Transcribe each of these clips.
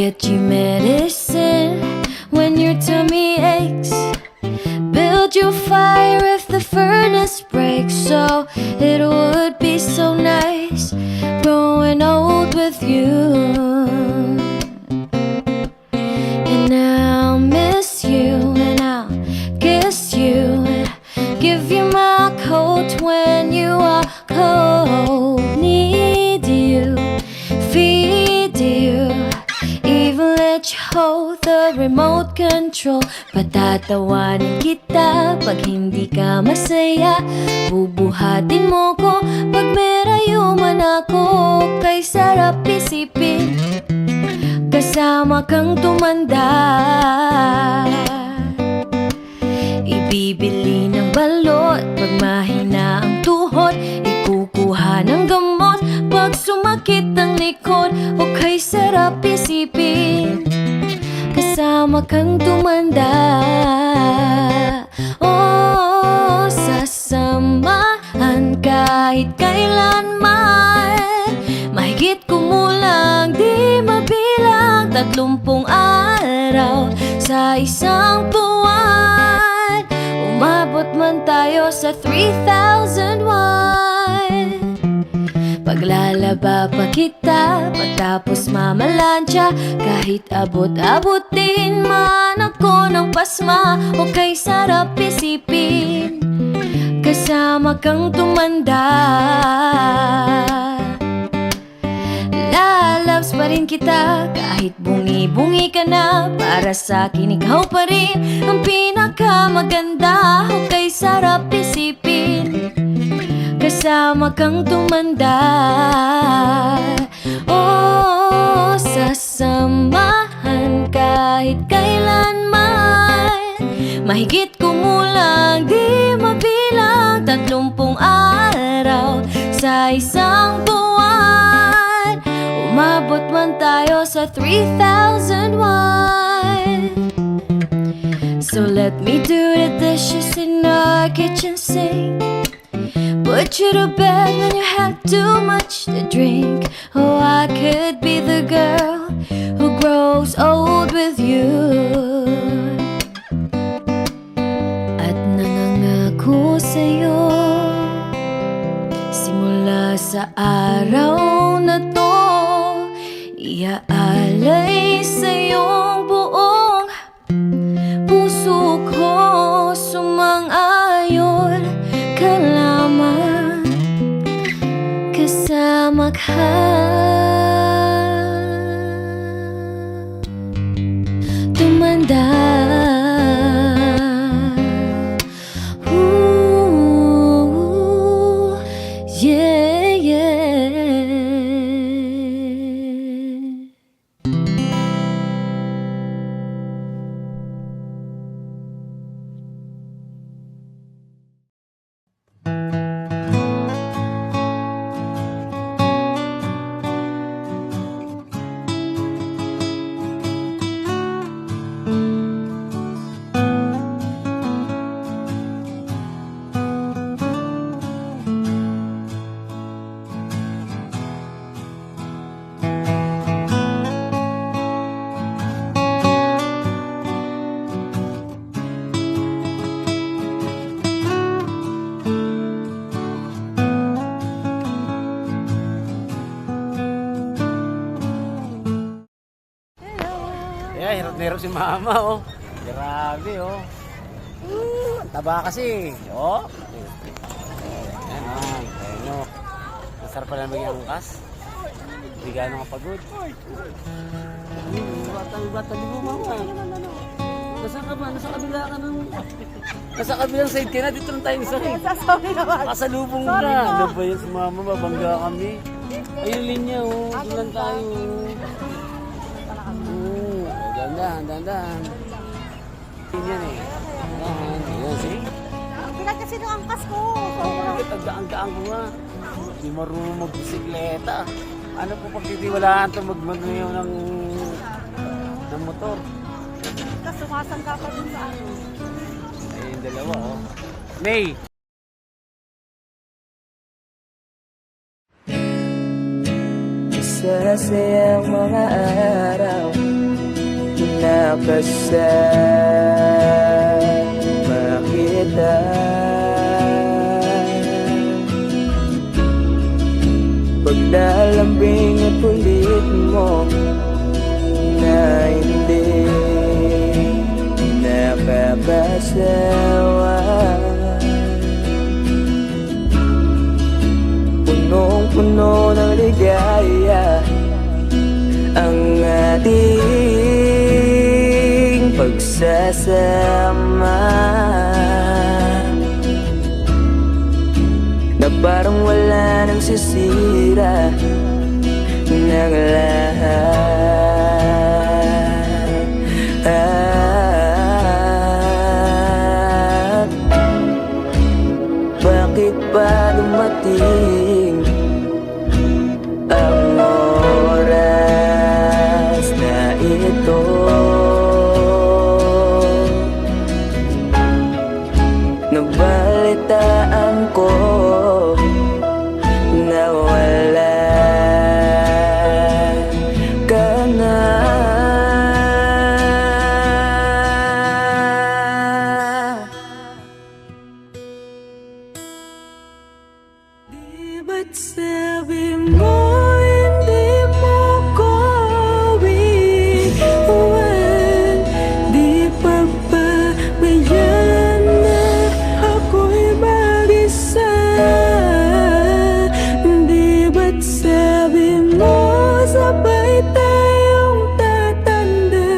get you medicine when your tummy aches. Build your fire if the furnace breaks. So it would be so nice growing old with you. And I'll miss you, and I'll kiss you, and give you my coat when you are cold. Need you, feed you, even let you hold the remote control. Patatawanin kita pag hindi ka masaya. Bubuhatin mo ko pag merayuman ako. Kay sarap isipin kasama kang tumanda. Ibibili ng balot pag mahina ang tuhod. Ikukuha ng gamot pag sumakit ang likod. O kay sarap isipin kasama kang tumanda. Oh, sasamahan kahit kailanman. Mahigit kumulang di mabilang 30 araw sa isang buwan. Umabot man tayo sa 3,001. Paglalaba pa kita pagtapos mamalansya. Kahit abot-abutin man ako ng pasma. O kay sarap isipin kasama kang tumanda. Lalabs pa rin kita kahit bungi-bungi ka na. Para sa'kin ikaw pa rin ang pinakamaganda. O kay sarap isipin kasama kang tumanda. Oh, sasamahan kahit kailanman. Mahigit kumulang di mabilang 30 araw sa isang buwan. Umabot man tayo sa 3,001. So let me do the dishes in our kitchen sink. Put you to bed when you have too much to drink. Oh, I could be the girl who grows old with you. At nangangako sa'yo simula sa araw na to, iaalay sa'yong buong puso ko. Sumang-ayon ka lamang kasama ka tumanda. Ooh, yeah, yeah. Yeah, hirap na hirap si mama, oh. Grabe, oh. Ang taba kasi. Oh. Ayan, oh. Ayan, oh. Masarap pala mag-iangkas. Hindi gano'ng kapagod. Bata di mo, mama. Nasaan ka ba? Nasa kabila ka ng... Nasa kabilang side ka na. Dito lang tayo side. Sorry naman. Kasalubong ka. Ano ba yun si mama? Mabangga kami. Ayun linya, oh. Doon lang tayo. Dandan. Yan eh. Yan, see? Bilang kasi nung angkas ko. Ang-gaan ko nga. Hindi marunong mag-bisikleta. Ano po pagtitiwalaan ito mag-magayaw ng motor? Kasi sumasangka pa dun sa ano. Ayun, dalawa, oh. May! Masasayang mga araw nakasama kita. Paglalambing at ulit mo na hindi nakakasawa. Punong-puno ng ligaya ang ating pagsasama, na parang wala nang sisira ng lahat. Bakit ba dumating ang oras na ito? Nabalitaan ko na wala ka na. Di ba't sabi mo hindi mo ko iwan? Di pa ba mayan na ako'y mag-isa? Di ba't sabi mo sabay tayong tatanda?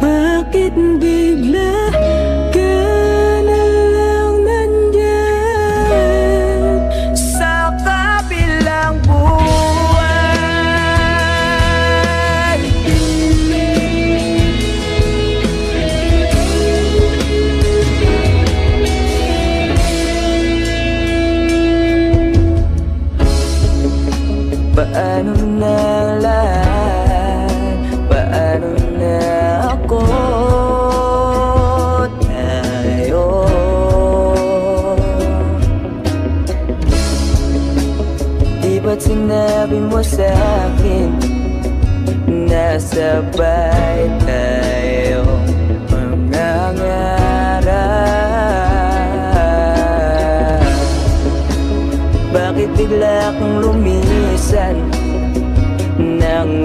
Bakit bigla ka na lang nandyan sa kabilang buwan? Paano na ang lahat? Paano na ako? Tayo di ba't sinabi mo sa'kin na sabay tayo mangangarap? Bakit bigla kang lumisan nang